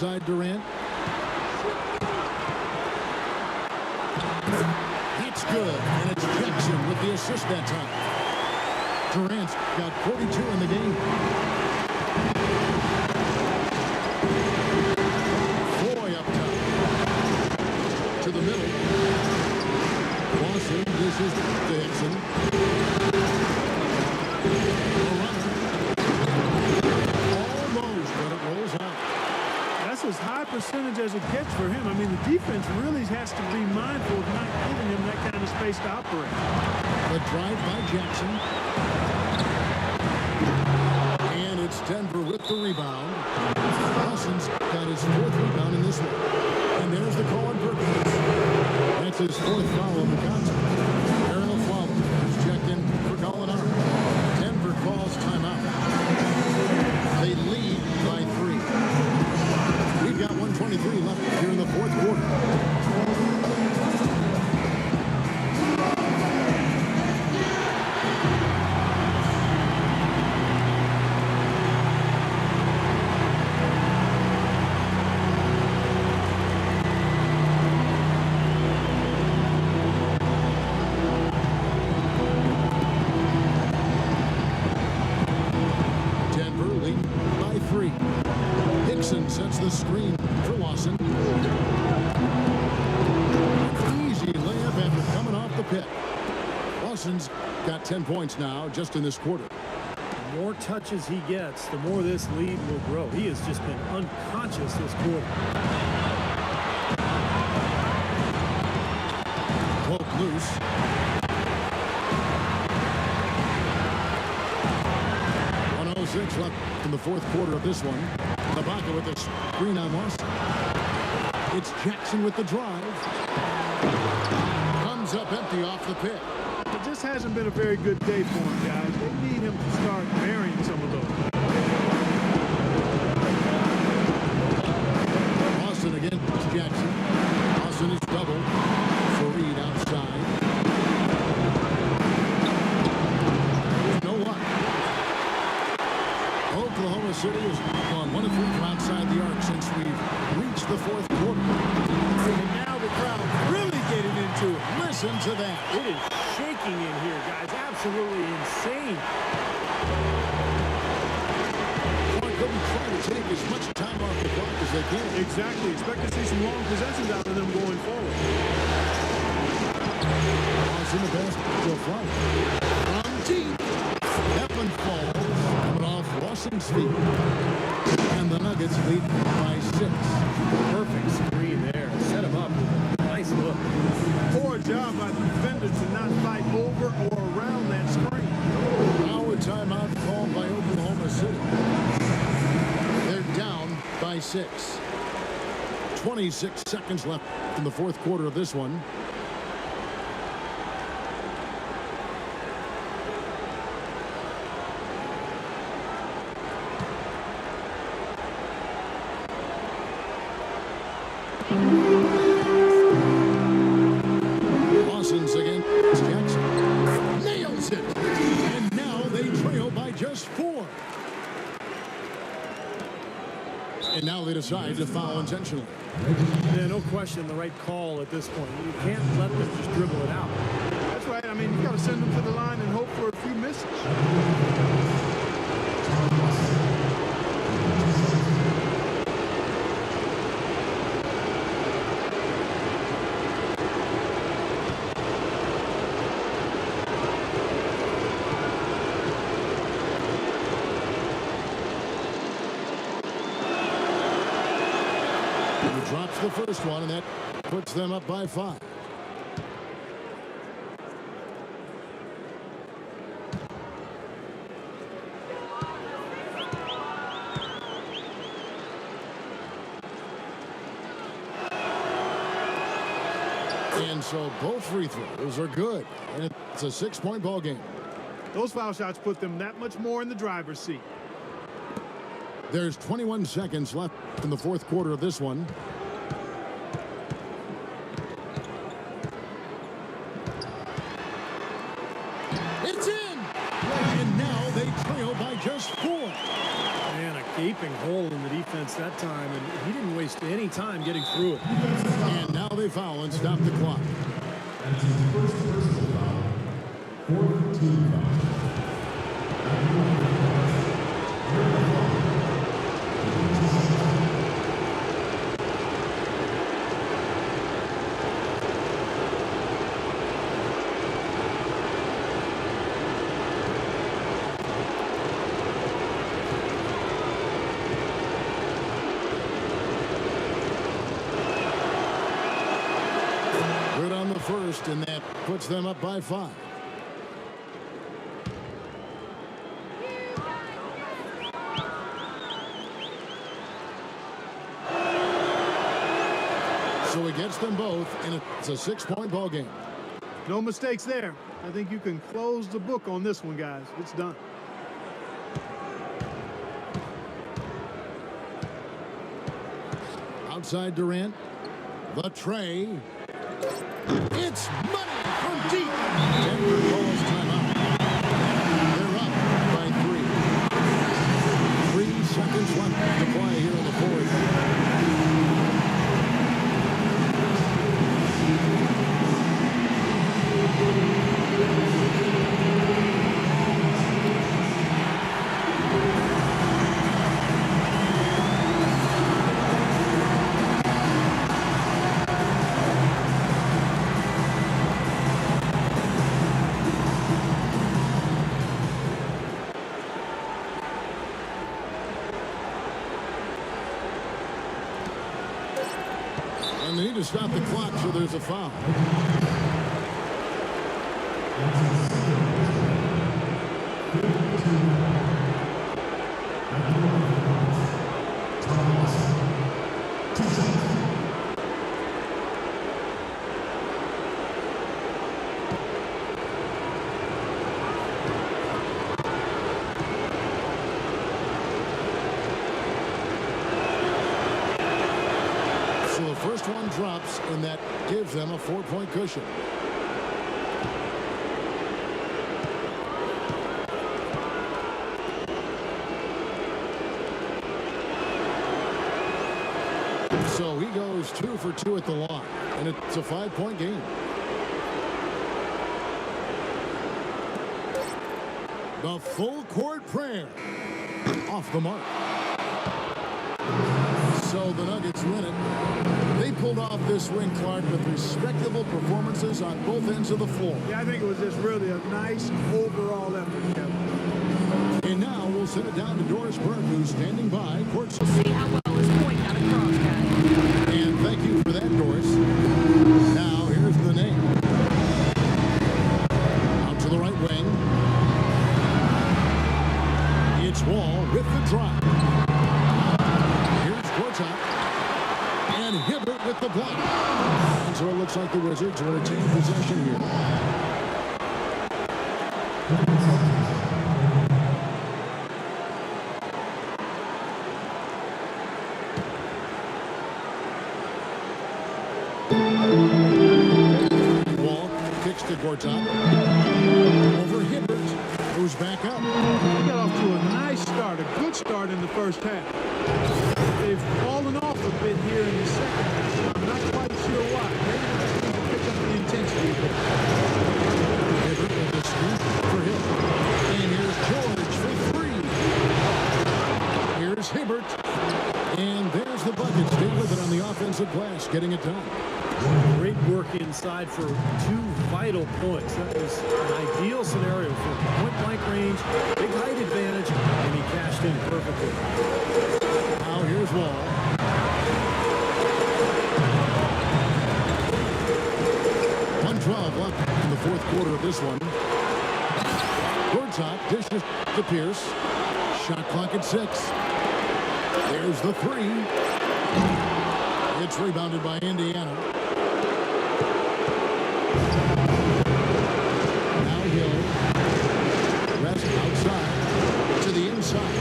outside Durant. That's good, and it's Jackson with the assist that time. Durant's got 42 in the game. Foy up top. To the middle. Lawson, this is Dixon. Almost, but it rolls out. That's as high percentage as it gets for him. I mean, the defense really has to be mindful of not giving him that kind of space to operate. The drive by Jackson. And it's Denver with the rebound. Lawson's got his 4th rebound in this one. And there's the call on Perkins. That's his 4th foul of the contest. Aaron O'Flauel is checked in for calling out. Denver calls timeout. They lead by 3. We've got 1:23 left here in the 4th quarter. Sets the screen for Lawson. Easy layup after coming off the pick. Lawson's got 10 points now just in this quarter. The more touches he gets, the more this lead will grow. He has just been unconscious this quarter. Poke loose. .106 left in the 4th quarter of this one. Ibaka with the screen on Lawson. It's Jackson with the drive. Comes up empty off the pick. It just hasn't been a very good day for him, guys. They need him to start burying some of those. Lawson again. It's Jackson. Lawson is double. Fareed outside. No luck. Oklahoma City is on 1 of 3 from outside the arc since we've reached the 4th quarter. And now the crowd really getting into it. Listen to that. It is shaking in here, guys. Absolutely insane. They're going to try to take as much time off the clock as they can. Exactly. Expect to see some long possessions out of them going forward. Pass in the basket to Flyer. From deep. Evan falls. Coming off Lawson's feet. And the Nuggets lead by 6. Perfect screen there. Set him up. Nice look. Poor job by the defender to not fight over or around that screen. Now a timeout called by Oklahoma City. They're down by 6. 26 seconds left in the 4th quarter of this one. Lawson's against Jackson. Nails it. And now they trail by just 4. And now they decide to foul intentionally. Yeah, no question the right call at this point. You can't let them just dribble it out. That's right. I mean, you got to send them to the line and hope for a few misses. Drops the first one, and that puts them up by 5. And so both free throws are good, and it's a 6-point ball game. Those foul shots put them that much more in the driver's seat. There's 21 seconds left in the 4th quarter of this one. It's in! And now they trail by just 4. Man, gaping hole in the defense that time, and he didn't waste any time getting through it. And now they foul and stop the clock. That's his first personal foul. 4th team foul. Good on the first, and that puts them up by 5. So he gets them both, and it's a 6-point ball game. No mistakes there. I think you can close the book on this one, guys. It's done. Outside Durant. The tray. It's money from deep. Denver calls timeout. They're up by 3. 3 seconds left to play here in the fourth. And they need to stop the clock, so there's a foul. So the first one drops, and that gives them a 4-point cushion. So he goes 2 for 2 at the line, and it's a 5-point game. The full court prayer off the mark. So the Nuggets win it. They pulled off this win, Clark, with respectable performances on both ends of the floor. Yeah, I think it was just really a nice overall effort, Kevin. And now we'll send it down to Doris Burke, who's standing by courtside. See how well his point got across, guys. And thank you for that, Doris. Now, here's the name. Out to the right wing. It's Wall with the drive. Here's Quarterfinal. And Hibbert with the block. And so it looks like the Wizards will retain possession here. Wall kicks to Gortat. Over Hibbert, who's back up. He got off to a nice start, a good start in the first half. They've fallen off a bit here in the second half, so I'm not quite sure why. Maybe they just need to pick up the intensity a bit. Hibbert with the scoop for him. And here's George for 3. Here's Hibbert. And there's the bucket. Stay with it on the offensive glass, getting it done. Great work inside for 2 vital points. That was an ideal scenario for point-blank range, big height advantage, and he cashed in perfectly. Now here's Wall. .112 left in the fourth quarter of this one. Gortat dishes to Pierce. Shot clock at 6. There's the 3. It's rebounded by Indiana. Now Hill. Rest outside. To the inside.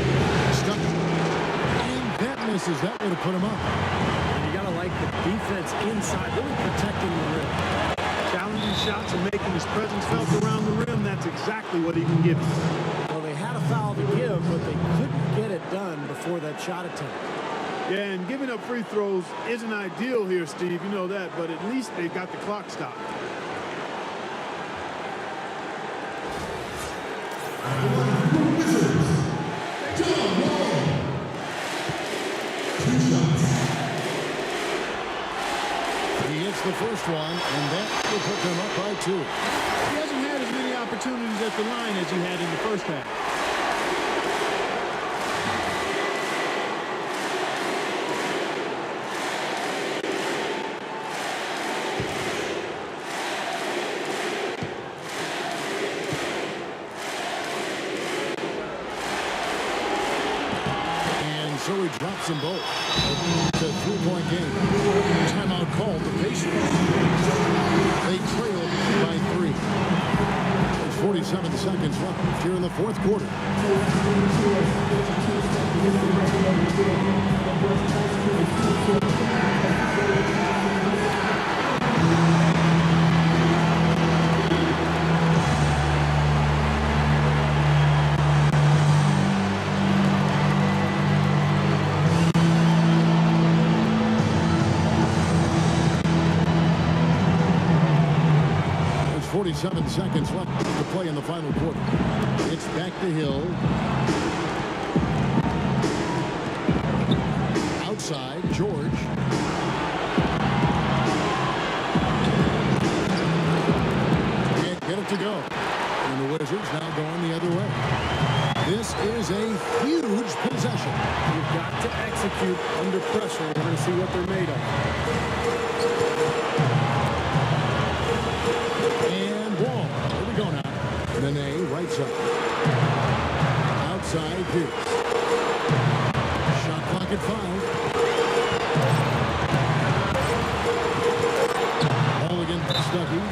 Stuck. And that misses. That would have put him up. And you got to like the defense inside, really protecting the rim. Challenging shots and making his presence felt around the rim. That's exactly what he can give you. Well, they had a foul to give, but they couldn't get it done before that shot attempt. Yeah, and giving up free throws isn't ideal here, Steve. You know that, but at least they got the clock stopped. He hits the first one, and that will put them up by 2. He hasn't had as many opportunities at the line as he had in the first half. So he drops them both. It's a 3-point game. Timeout called the Pacers. They trail by 3. There's 47 seconds left here in the fourth quarter. There's 47 seconds left to play in the final quarter. It's back to Hill. Outside, George. Can't get it to go. And the Wizards now going the other way. This is a huge possession. You've got to execute under pressure. We're going to see what they're made of. And ball. Here we go now. Nene right side. Outside Pierce. Shot clock at 5. Ball again, Stuckey.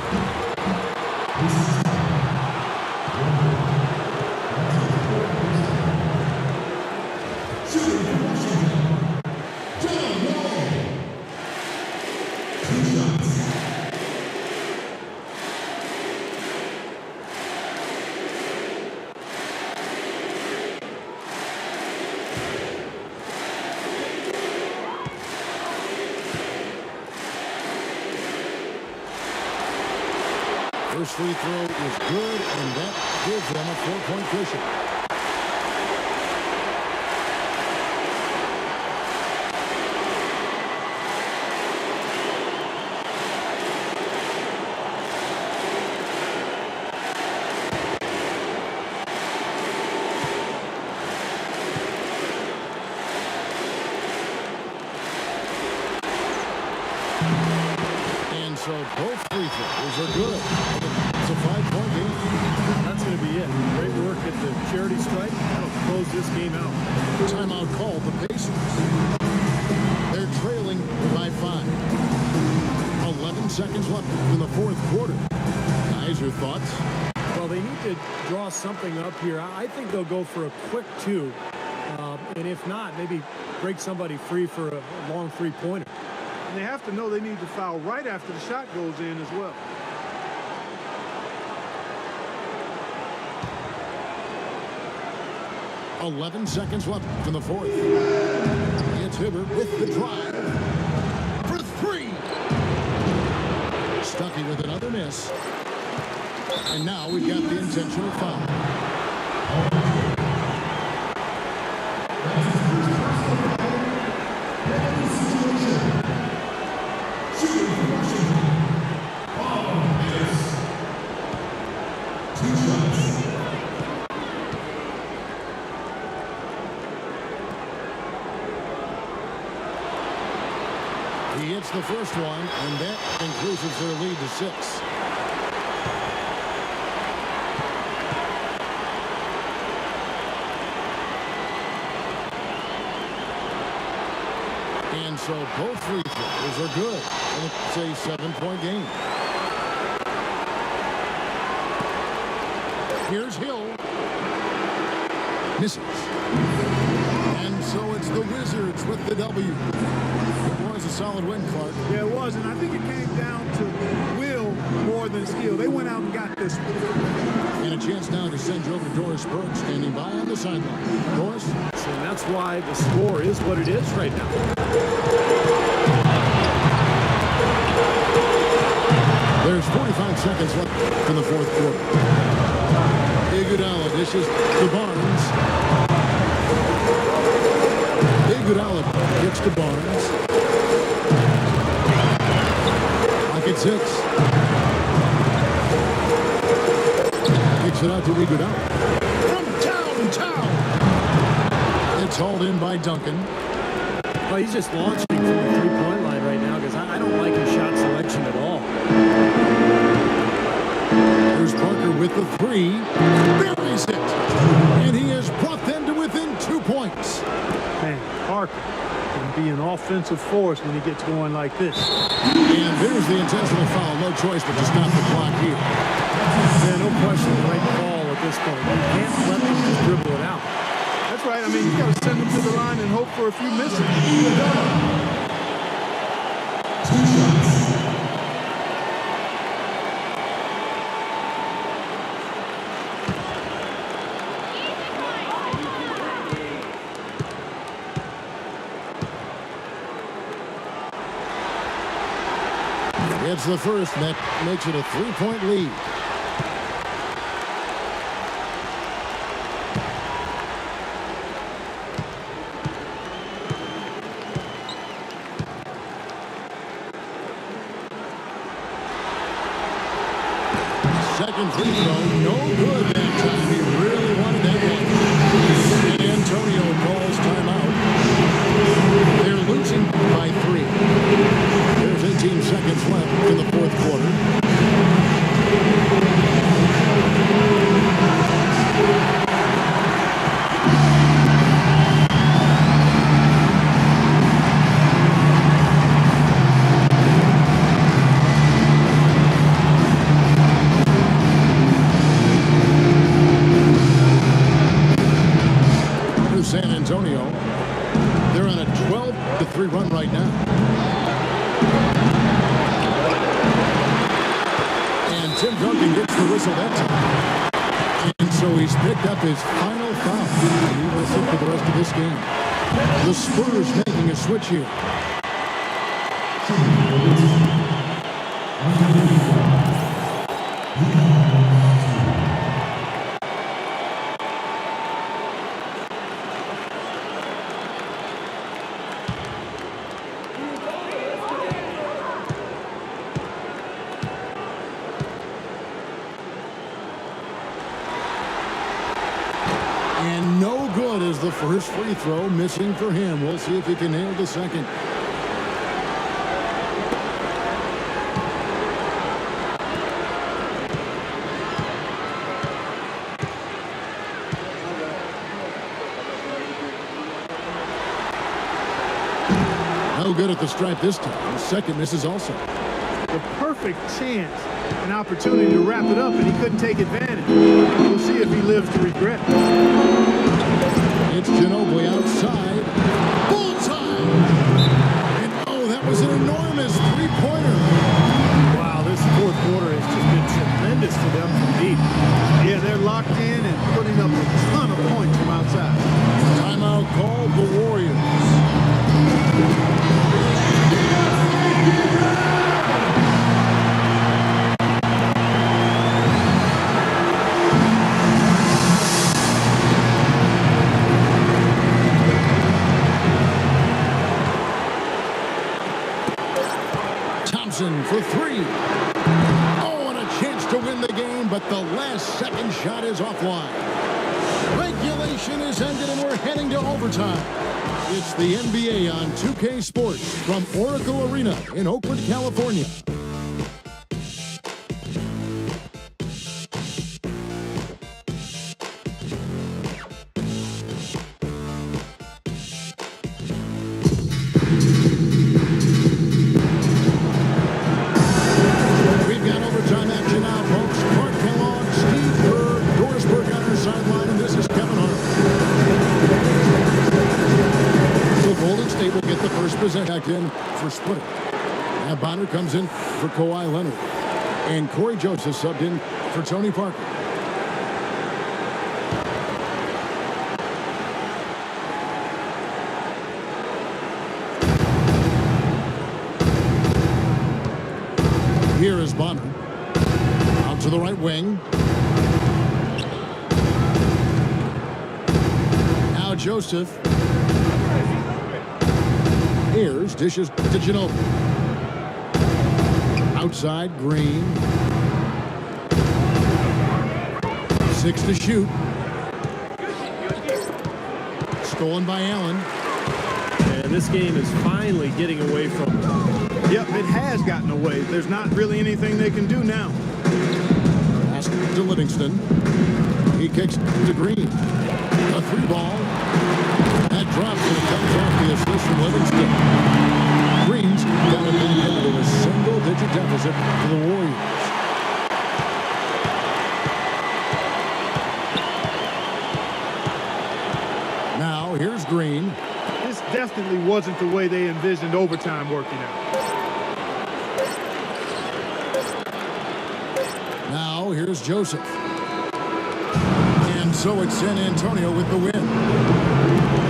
First free throw is good, and that gives them a 4-point cushion. And so both free throws are good. It's a 5-point game. That's going to be it. Great work at the charity stripe. That'll close this game out. Timeout called the Pacers. They're trailing by 5. 11 seconds left in the fourth quarter. Guys, your thoughts? Well, they need to draw something up here. I think they'll go for a quick 2. And if not, maybe break somebody free for a long three-pointer. And they have to know they need to foul right after the shot goes in as well. .11 seconds left in the fourth. It's Hibbert with the drive for 3. Stuckey with another miss. And now we've got the intentional foul. He hits the first one, and that increases their lead to 6. And so both free throws are good. And it's a 7-point game. Here's Hill. Misses. And so it's the Wizards with the W. It was a solid win, Clark. Yeah, it was, and I think it came down to will more than skill. They went out and got this one. And a chance now to send you over to Doris Burke, standing by on the sideline. Doris? So now that's why the score is what it is right now. There's 45 seconds left in the fourth quarter. Iguodala dishes to Barnes. Iguodala gets to Barnes. Clock at 6. Kicks it out to Iguodala. From downtown. It's hauled in by Duncan. Well, he's just launching from the three-point line right now because I don't like his shot selection at all. Here's Parker with the three. Buries it. And he has brought them to within 2 points. Man, Parker can be an offensive force when he gets going like this. And there's the intentional foul. No choice but to stop the clock here. Yeah, no question, the right call at this point. You can't let them just dribble it out. That's right. I mean, you got to send them to the line and hope for a few misses. 2 shots. It's the first, and that makes it a 3-point lead. Second free throw, no good that time. He really wanted that one. San Antonio calls timeout. They're losing by 3. There's 18 seconds left in the fourth quarter. San Antonio. They're on a 12-3 run right now. And Tim Duncan gets the whistle that time. And so he's picked up his final foul. He will sit for the rest of this game. The Spurs making a switch here. And no good is the first free throw, missing for him. We'll see if he can nail the second. No good at the stripe this time. The second misses also. The perfect chance, an opportunity to wrap it up, and he couldn't take advantage. We'll see if he lives to regret it. It's Ginobili outside. Bullseye! And oh, that was an enormous three-pointer. Wow, this fourth quarter has just been tremendous for them from deep. Yeah, they're locked in and putting up a ton of points from outside. Timeout called the Warriors. For 3. Oh, and a chance to win the game, but the last second shot is offline. Regulation is ended, and we're heading to overtime. It's the NBA on 2K Sports from Oracle Arena in Oakland, California. In for splitting. Now Bonner comes in for Kawhi Leonard. And Corey Joseph subbed in for Tony Parker. Here is Bonner. Out to the right wing. Now Joseph. Ayers dishes to Ginobili. Outside, Green. 6 to shoot. Stolen by Allen. And this game is finally getting away from them. Yep, it has gotten away. There's not really anything they can do now. Pass to Livingston. He kicks to Green. A 3-ball. That drops and it comes off the assist from Livingston. Green's got to be into a single-digit deficit for the Warriors. Now, here's Green. This definitely wasn't the way they envisioned overtime working out. Now, here's Joseph. And so it's San Antonio with the win.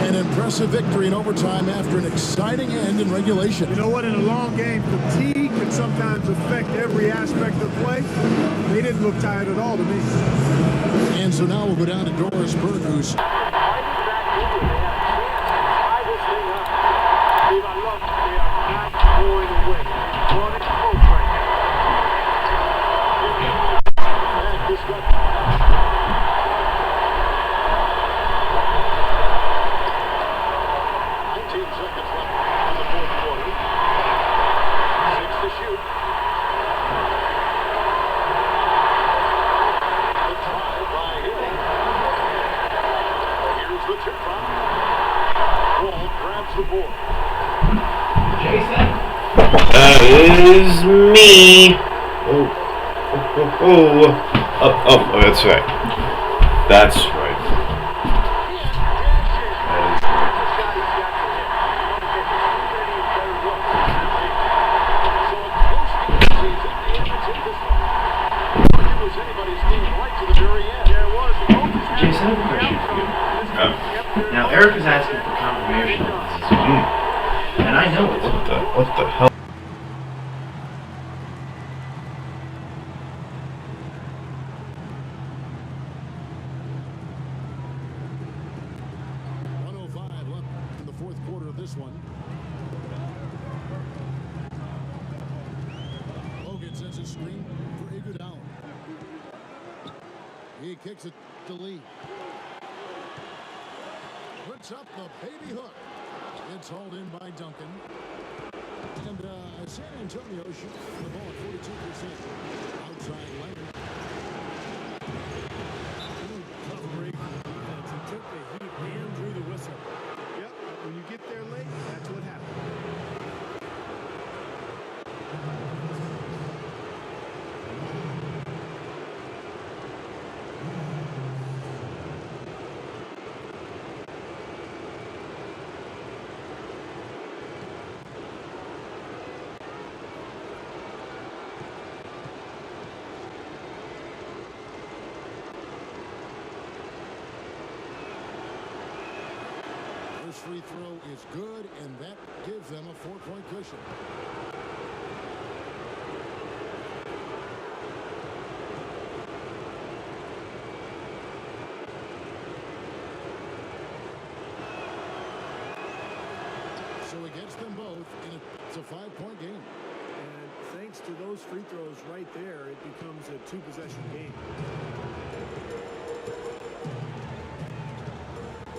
An impressive victory in overtime after an exciting end in regulation. You know what? In a long game, fatigue can sometimes affect every aspect of play. They didn't look tired at all to me. And so now we'll go down to Doris Burke, who's That is me. Oh, that's right. That's right. Jason, I have a question for you. Now, Eric is asking for confirmation that this is you. And I know it's What the hell? He kicks it to Lee. Puts up the baby hook. It's hauled in by Duncan. And San Antonio shooting the ball at 42%. Outside Leonard. Tough break for the defense. He took the heat and drew the whistle. Yep, when you get there late, that's what happens. First free throw is good, and that gives them a 4-point cushion. So he gets them both, and it's a 5-point game. And thanks to those free throws right there, it becomes a 2-possession game.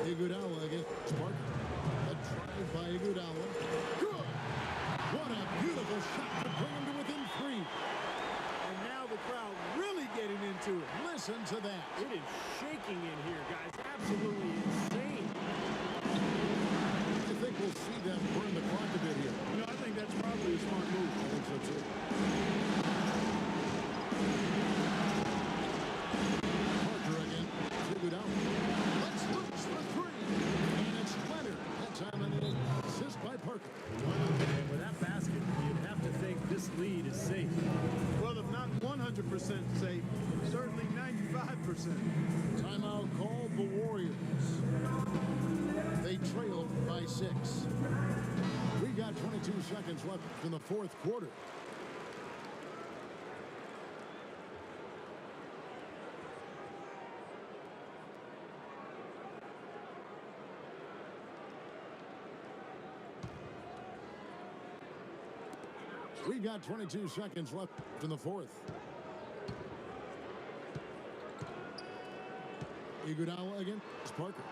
Iguodala against Parker. A drive by Iguodala. Good! What a beautiful shot to bring him to within 3. And now the crowd really getting into it. Listen to that. It is shaking in here, guys. Absolutely insane. I think we'll see them burn the clock a bit here. You know, I think that's probably a smart move. I think so too. Parker again. Iguodala. Let's loose for 3. And it's Leonard. That time an assist by Parker. And with that basket, you'd have to think this lead is safe. Well, if not 100% safe, certainly 95%. Timeout called the Warriors. They trailed by 6. We got 22 seconds left in the fourth quarter. We've got 22 seconds left in the fourth. Iguodala against Parker.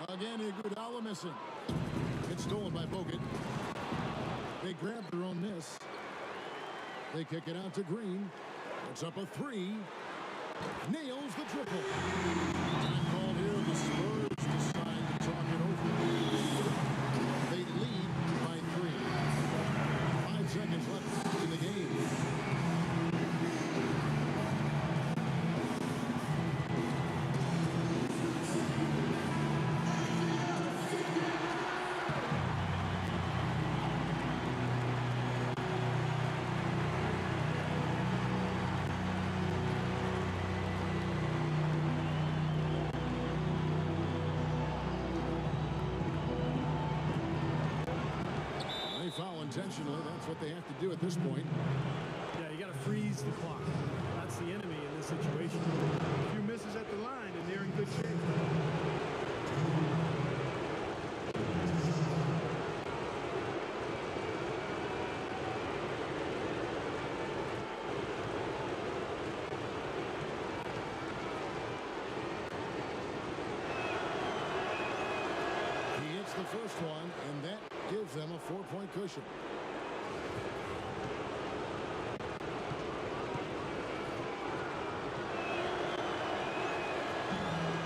Again, Iguodala missing. It's stolen by Bogut. They grab their own miss. They kick it out to Green. It's up a three. Nails the triple. Time called here. The Spurs decide to talk it over. They lead by 3. 5 seconds left in the game. Foul intentionally. That's what they have to do at this point. Yeah, you got to freeze the clock. That's the enemy in this situation. A few misses at the line, and they're in good shape. He hits the first one, and that gives them a 4-point cushion.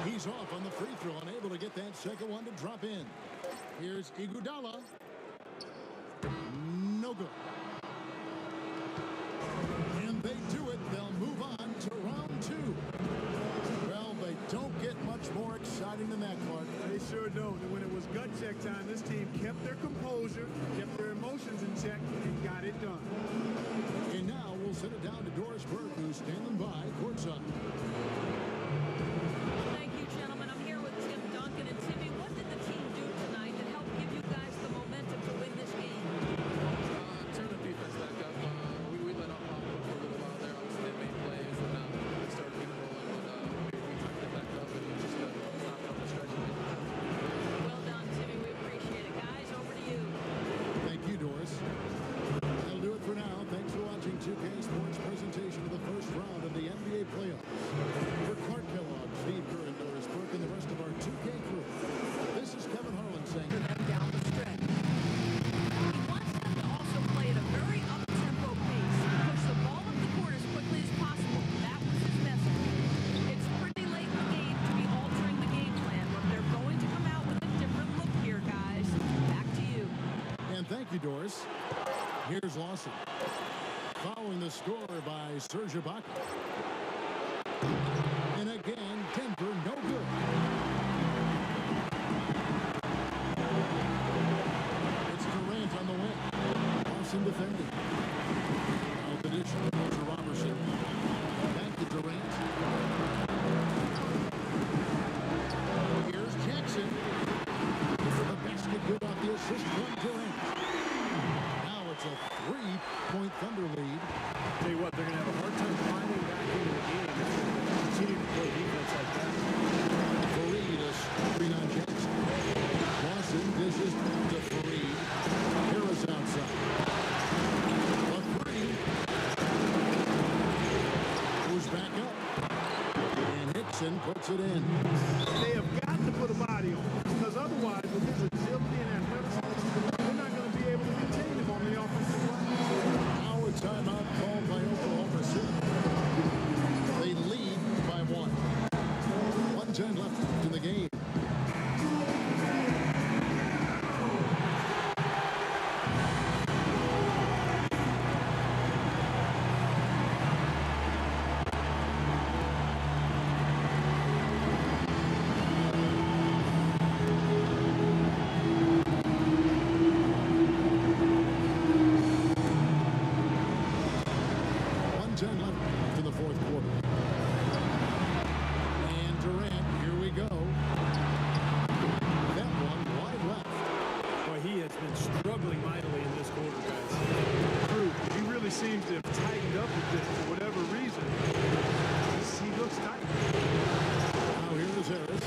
He's off on the free throw, unable to get that second one to drop in. Here's Iguodala. No good. And they do it. They'll move on to round 2. Well, they don't get much more exciting than that, Clark. They sure don't. And when it was gut check time, this team kept their composure, kept their emotions in check, and got it done. And now we'll send it down to Doris Burke, who's standing by courtside. Thank you, gentlemen. I'm here with Tim Duncan. And Timmy, what did the team do tonight that helped give you guys the momentum to win this game? Turn the defense back up. We let off for a little while there. Obviously, they made plays, and we started getting rolling. But we tightened it back up, and we just stopped on the stretch. Well done, Timmy. We appreciate it. Guys, over to you. Thank you, Doris. That'll do it for now. Thanks for watching 2K Sports presentation of the first round of the NBA playoffs. For Clark Kellogg, Steve Kerr, and Doris Burke, and the rest of our 2K crew, this is Kevin Harlan saying Down the stretch. He wants them to also play at a very up-tempo pace. Push the ball up the court as quickly as possible. That was his message. It's pretty late in the game to be altering the game plan, but they're going to come out with a different look here, guys. Back to you. And thank you, Doris. Here's Lawson. Following the score by Serge Ibaka. And again, Denver, no good. It's Durant on the wing. Lawson defending. Out addition to Robertson. Back to Durant. Here's Jackson. The basket good off the assist from Durant. Now it's a 3-point Thunder lead. Tell you what, they're going to have a hard time climbing back into the game if they continue to play defense like that. Fareed is screen on Jackson. Lawson dishes to Fareed. Harris outside. A three. Goes back up. And Hickson puts it in. They have got to put a body on him, because otherwise, with his agility and athleticism, they're not going to be able to contain him on the offensive line. Now a timeout called by Oklahoma City. They lead by 1. 1:10 left in the game. Seems to have tightened up a bit for whatever reason. He looks tight. Now here's Harris.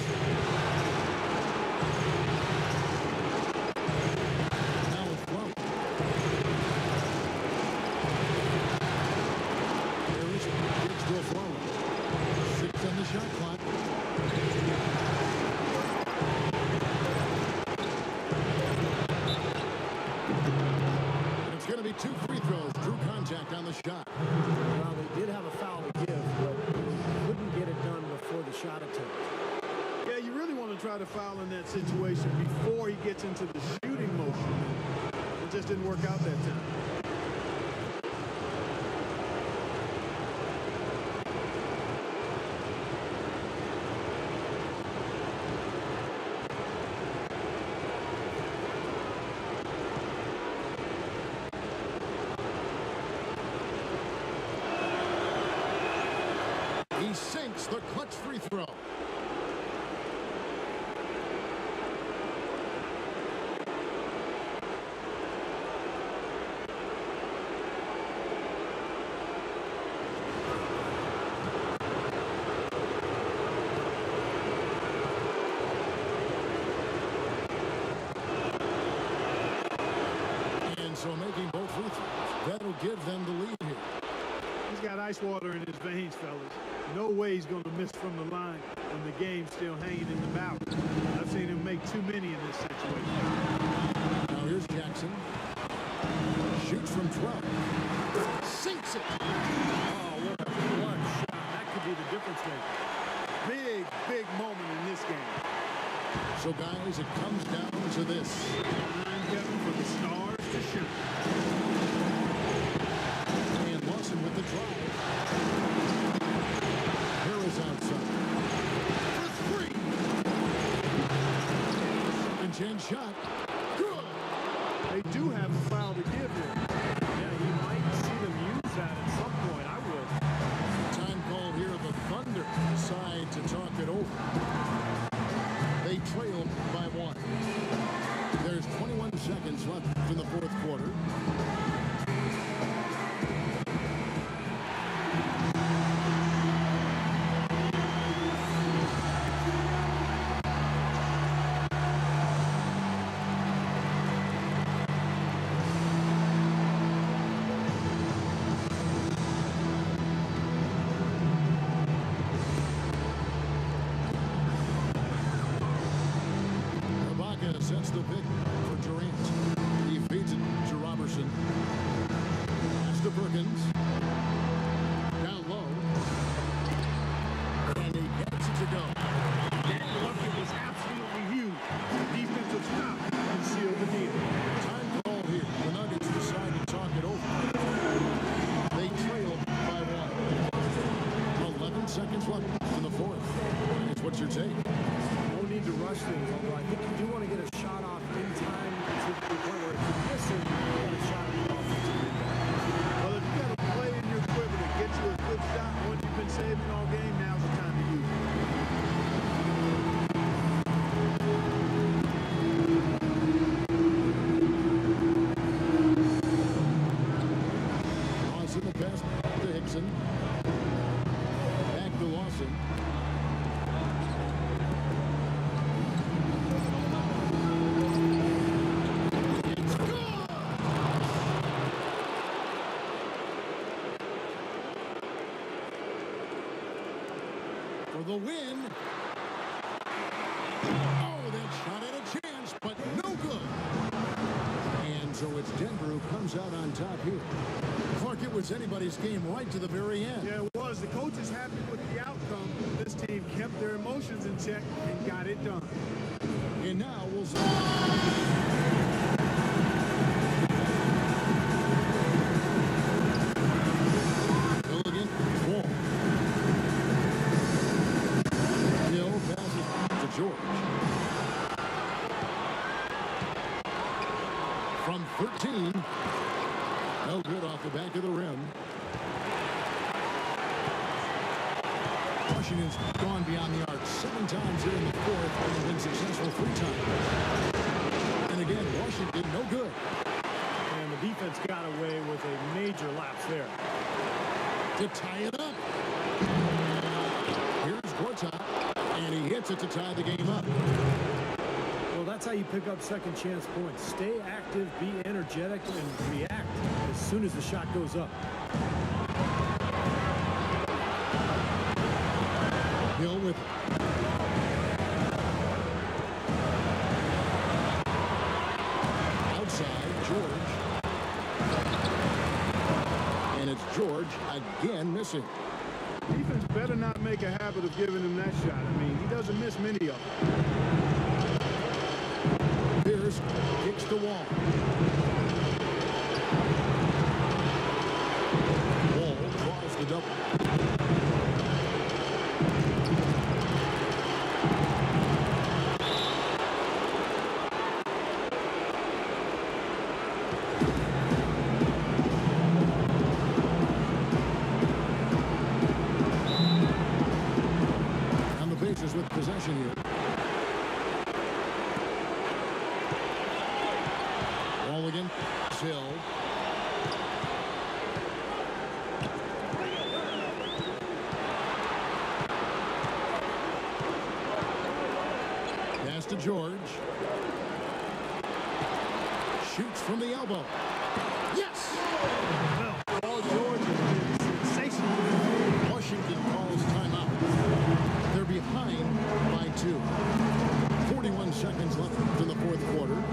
Now it's Plum. two free throws drew contact on the shot. Well, they did have a foul to give, but they couldn't get it done before the shot attempt. Yeah, you really want to try to foul in that situation before he gets into the shooting motion. It just didn't work out that time. He sinks the clutch free throw. And so making both free throws, that'll give them the lead here. He's got ice water in his veins, fellas. No way he's going to miss from the line when the game's still hanging in the balance. I've seen him make too many in this situation. Now here's Jackson. Shoots from 12. Sinks it. Oh, what a clutch shot. That could be the difference maker. Big moment in this game. So guys, it comes down to this. Time, Kevin, for the stars to shoot. And Lawson with the drive. Harris outside. For three. Second chance shot. Good. They do have a foul to give here. Yeah, you might see them use that at some point. I would. Time call here. The Thunder decide to talk it over. They trail by one. There's 21 seconds left in the fourth quarter. Ibaka sets the pick for Durant. He feeds it to Robertson. Pass to Perkins. Down low. And he gets it to go. That bucket was absolutely huge. Defensive stop and seal the deal. Time call here. The Nuggets decide to talk it over. They trail by one. 11 seconds left in the fourth. It's what's your take? No need to rush things, although I think you do want to get a shot off in time to the point where if you miss it, you get a shot at the offensive rebound. Well, if you got a play in your quiver to get you a good shot, one you've been saving all game, now's the time to use it. Lawson the pass to Hickson. Back to Lawson. It's good! For the win. Oh, that shot had a chance, but no good. And so it's Denver who comes out on top here. Clark, it was anybody's game right to the very end. Yeah, it was. The coach is happy with the outcome. This team kept their emotions in check and got it done. And now we'll see. Milligan, Wall. Hill passes to George. From 13. No good off the back of the rim. Washington's gone beyond the arc 7 times here in the fourth and been successful 3 times. And again, Washington no good. And the defense got away with a major lapse there. To tie it up. Here's Gortat, and he hits it to tie the game up. Well, that's how you pick up second chance points. Stay active, be energetic, and react as soon as the shot goes up. Hill with outside, George. George again missing. Defense better not make a habit of giving him that shot. I mean, he doesn't miss many of them. Pierce kicks the wall. Wall draws the double. And the Pacers with possession here. Again, Hill. Pass to George. Shoots from the elbow. Yes! Well, Paul George has been sensational. Washington calls timeout. They're behind by 2. 41 seconds left in the fourth quarter.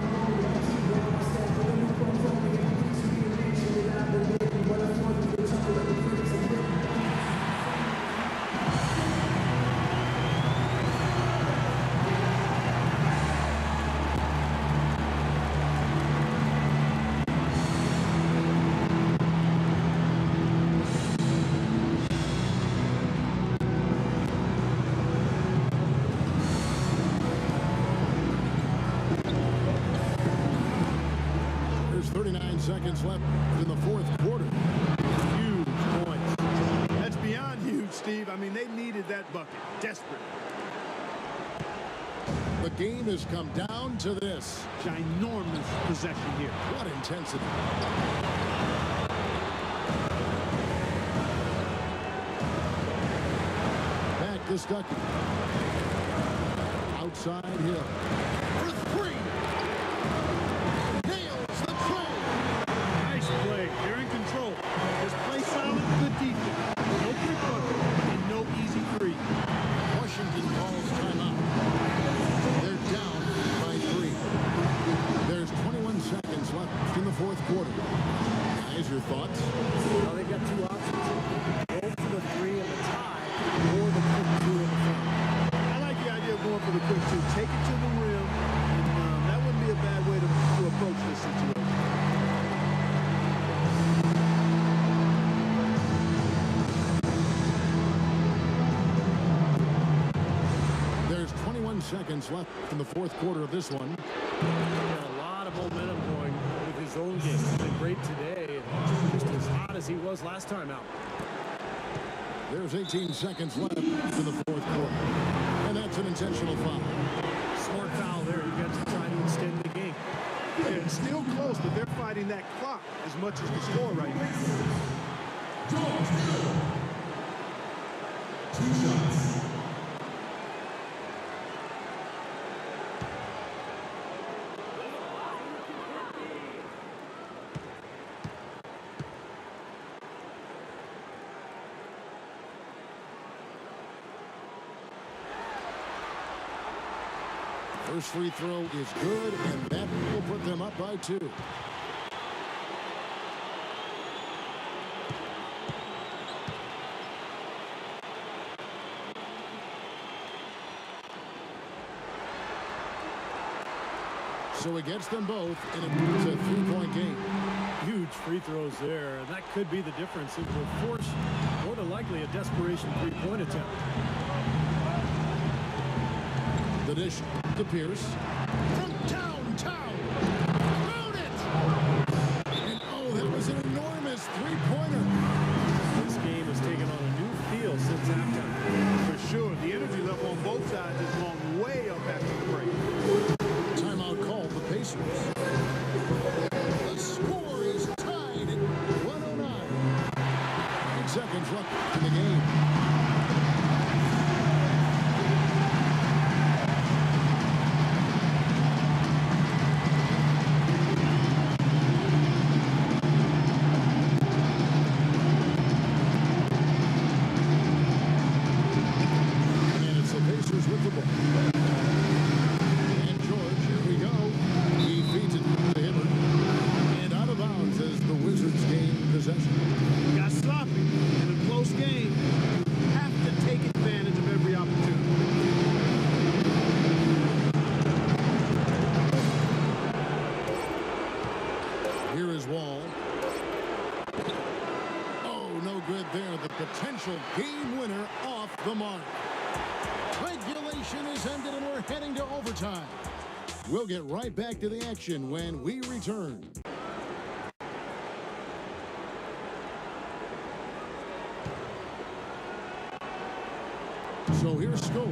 There's 39 seconds left in the fourth quarter. Huge points. That's beyond huge, Steve. I mean, they needed that bucket. Desperate. The game has come down to this. Ginormous possession here. What intensity. Back to Stuckey. Outside Hill. For 3. Nails the tray. Nice play. They're in control. Just play solid, good defense. No quick bucket and no easy three. Washington calls timeout. They're down by 3. There's 21 seconds left in the fourth quarter. Guys, your thoughts? Well, they've got 2 options. Go for the 3 in the tie or the quick 2 in the front. I like the idea of going for the quick 2. Take it to the rim, and that wouldn't be a bad way to approach this situation. There's 21 seconds left in the fourth quarter of this one. He's got a lot of momentum going with his own game. He's been great today, and just as hot as he was last time out. There's 18 seconds left in the fourth quarter. And that's an intentional foul. Smart foul there. You got to try to extend the game. Yeah, it's still close, but they're fighting that clock as much as the score right now. George Hill. 2 shots. First free throw is good, and that will put them up by 2. So it gets them both, and it's a 3-point game. Huge free throws there, and that could be the difference. It will force, more than likely, a desperation 3-point attempt. The dish to Pierce. From downtown. Found it! And oh, that was an enormous 3-pointer. This game has taken on a new feel since halftime. For sure, the energy level on both sides has gone way up after the break. Timeout called the Pacers. The score is tied at 109. 8 seconds left in the game. And it's the Pacers with the ball. there, the potential game winner off the mark. Regulation is ended and we're heading to overtime. We'll get right back to the action when we return. So here's score.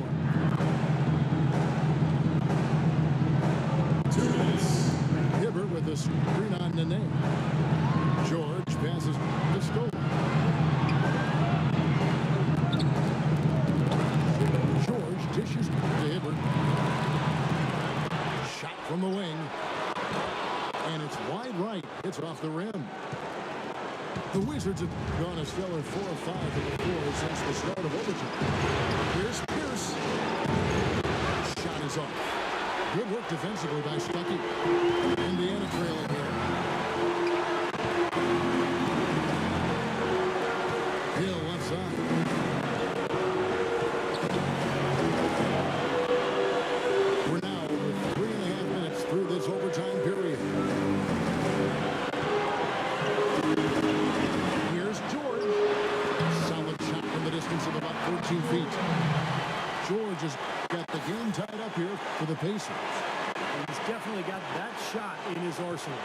2 minutes. Hibbert with a screen on Nene. George passes to Scola. George dishes to Hibbert. Shot from the wing. And it's wide right. It's off the rim. The Wizards have gone a stellar 4 of 5 in the floor since the start of overtime. Here's Pierce. Shot is off. Good work defensively by Stuckey. Indiana trailing here. Hill left side. We're now over 3.5 minutes through this overtime period. Here's George. Solid shot from the distance of about 14 feet. George has got the game tied up here for the Pacers. And he's definitely got that shot in his arsenal.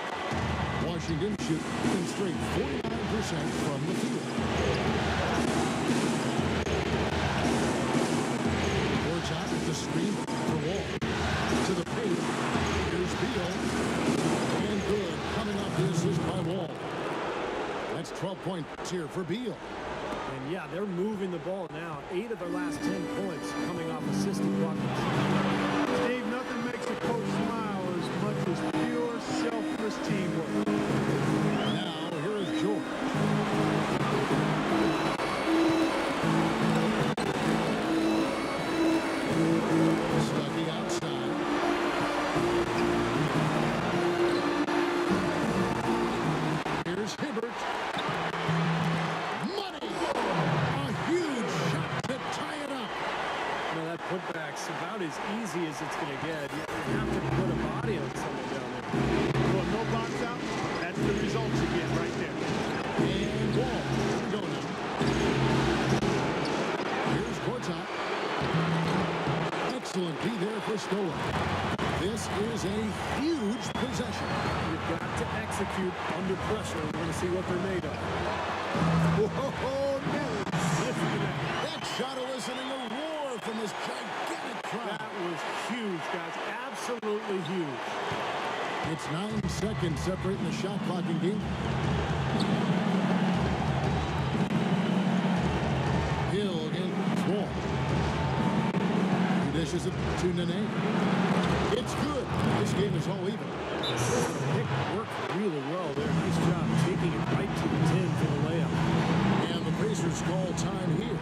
Washington shooting straight 49% from the field. Top at the screen for Wall. To the paint. Here's Beal. And good. Coming off the assist by Wall. That's 12 points here for Beal. And yeah, they're moving the ball now. 8 of their last 10 points coming off assisted buckets. Steve, nothing makes a coach smile as much as pure, selfless teamwork. Now, here is George. Stuckey outside. Here's Hibbert. Money! A huge shot to tie it up. You know, that putback's about as easy as it's going to get. You have to put a body on someone down there. Well, no box out, that's the results you get right there. And Wall. Here we go now. Here's Quarterfinal. Excellent be there for Scola. This is a huge possession. You've got to execute under pressure. We're going to see what they're made of. Whoa, Nelly. Listen to that. That shot eliciting a roar from this gigantic crowd. That was huge, guys. Absolutely huge. It's 9 seconds separating the shot clock and game. Hill against Wall. He dishes it to Nene. It's good. This game is all even. Pick worked really well there. Nice job taking it right to the 10 for the layup. And the Pacers call time here.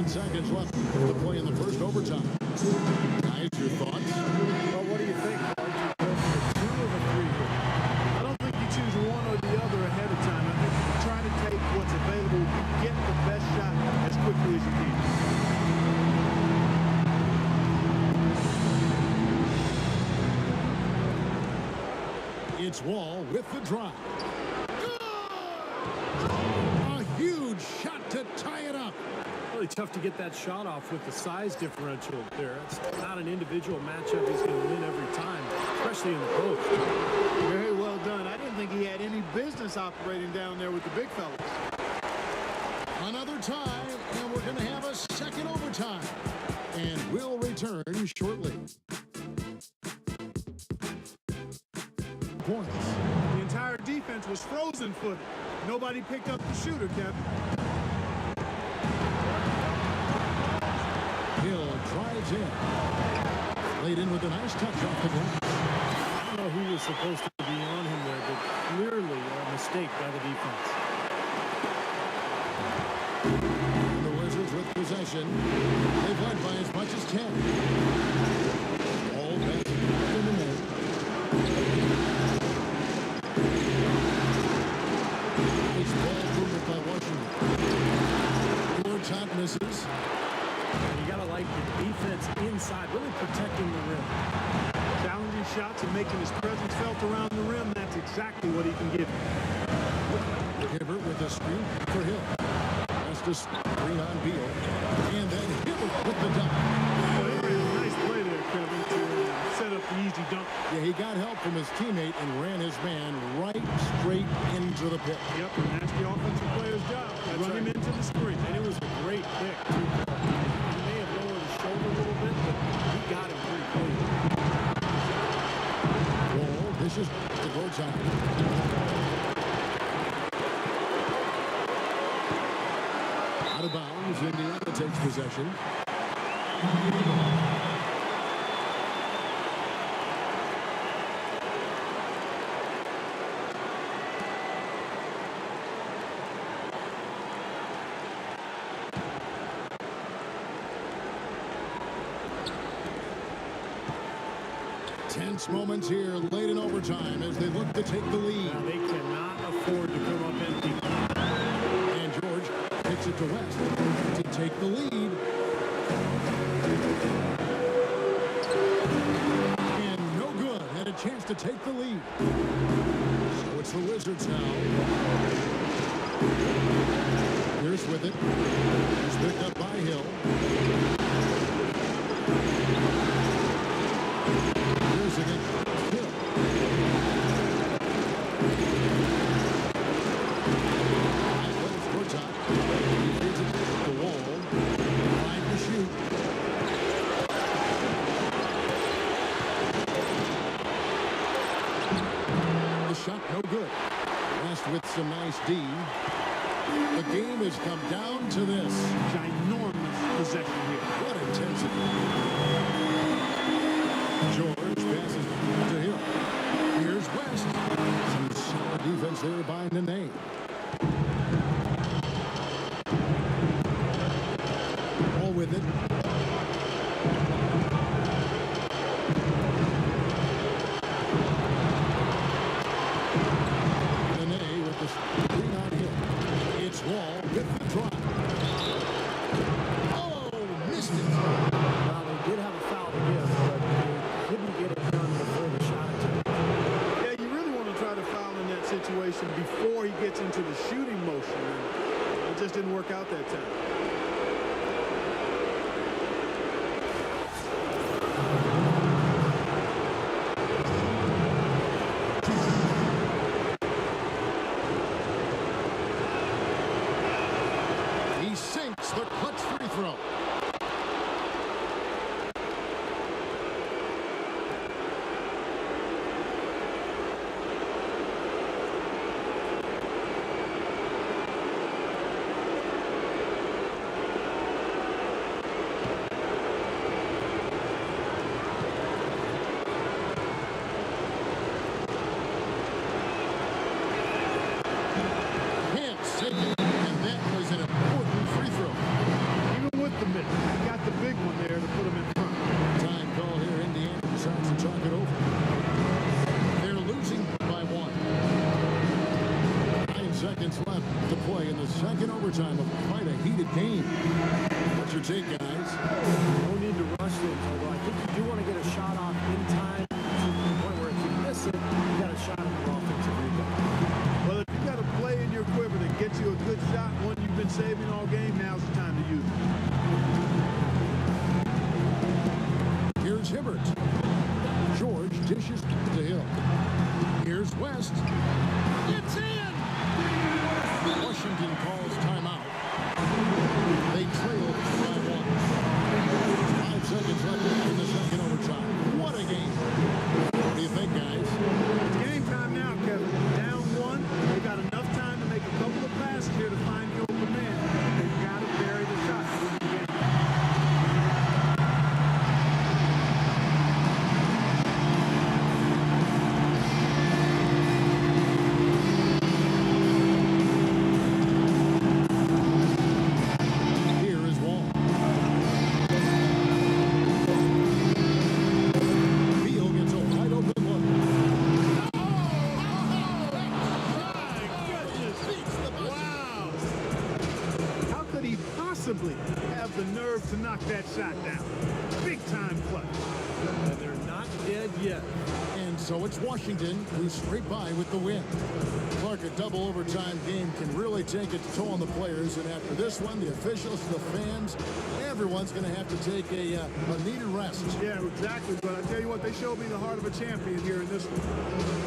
Seconds left to play in the first overtime. Guys, your thoughts? Well, what do you think? Are you go for 2 or the 3 here? I don't think you choose one or the other ahead of time. I think you try to take what's available, get the best shot as quickly as you can. It's Wall with the drive. Good! A huge shot to tie it up. Well, really tough to get that shot off with the size differential there. It's not an individual matchup he's going to win every time, especially in the post. Very well done. I didn't think he had any business operating down there with the big fellas. Another tie, and we're going to have a second overtime. And we'll return shortly. Points. The entire defense was frozen-footed. Nobody picked up the shooter, Kevin. Hill drives in. Laid in with a nice touch off the glass. I don't know who was supposed to be on him there, but clearly a mistake by the defense. The Wizards with possession. They've led by as much as 10. All passes in the net. It's ball movement by Washington. Top misses. You got to like the defense inside, really protecting the rim. Challenging shots and making his presence felt around the rim. That's exactly what he can give you. Hibbert with a screen for Hill. That's the screen on Beal. And then Hibbert with the dunk. Well, they ran a nice play there, Kevin, to set up the easy dunk. Yeah, he got help from his teammate and ran his man right straight into the pit. Yep, and that's the offensive player's job. Run him into the screen. And it was a great pick, too. He may have lowered his shoulder a little bit, but he got him pretty clean. Wall, this is the goal time. Out of bounds, Indiana takes possession. 'Tense moments here late in overtime as they look to take the lead. Now, they cannot afford to come up empty. And George kicks it to West to take the lead. And no good. Had a chance to take the lead. So it's the Wizards now. Pierce with it. He's picked up by Hill. Here's again. Hill. Top. He feeds it to the wall. Trying to shoot. The shot no good. West with some nice D. The game has come down to this. Ginormous possession here. What intensity. George passes to Hill. Here's West. Some solid defense there by Nene. With it. Nene with the screen on Hill. It's Wall with the drop. Oh, missed it. Well, they did have a foul to give, but they couldn't get it done before the shot attempt. Yeah, you really want to try to foul in that situation before he gets into the shooting motion. It just didn't work out that time. He sinks the clutch free throw. Can't take it, and that was an important free throw. Even with the miss, he got the big one there to put him in front. Time call here. Indiana decides to talk it over. They're losing by 1. 9 seconds left to play in the second overtime of quite a heated game. What's your take, guys? No need to rush it, although I think you do want to get a shot off in time to the point where if you miss it, you got a shot at the offensive rebound. Well, if you got a play in your quiver that gets you a good shot, one you've been saving all game, now's the time to use it. have the nerve to knock that shot down. Big time clutch. And they're not dead yet. And so it's Washington who's straight by with the win. Clark, a double overtime game can really take its toll on the players. And after this one, the officials, the fans, everyone's going to have to take a needed rest. Yeah, exactly. But I tell you what, they showed me the heart of a champion here in this one.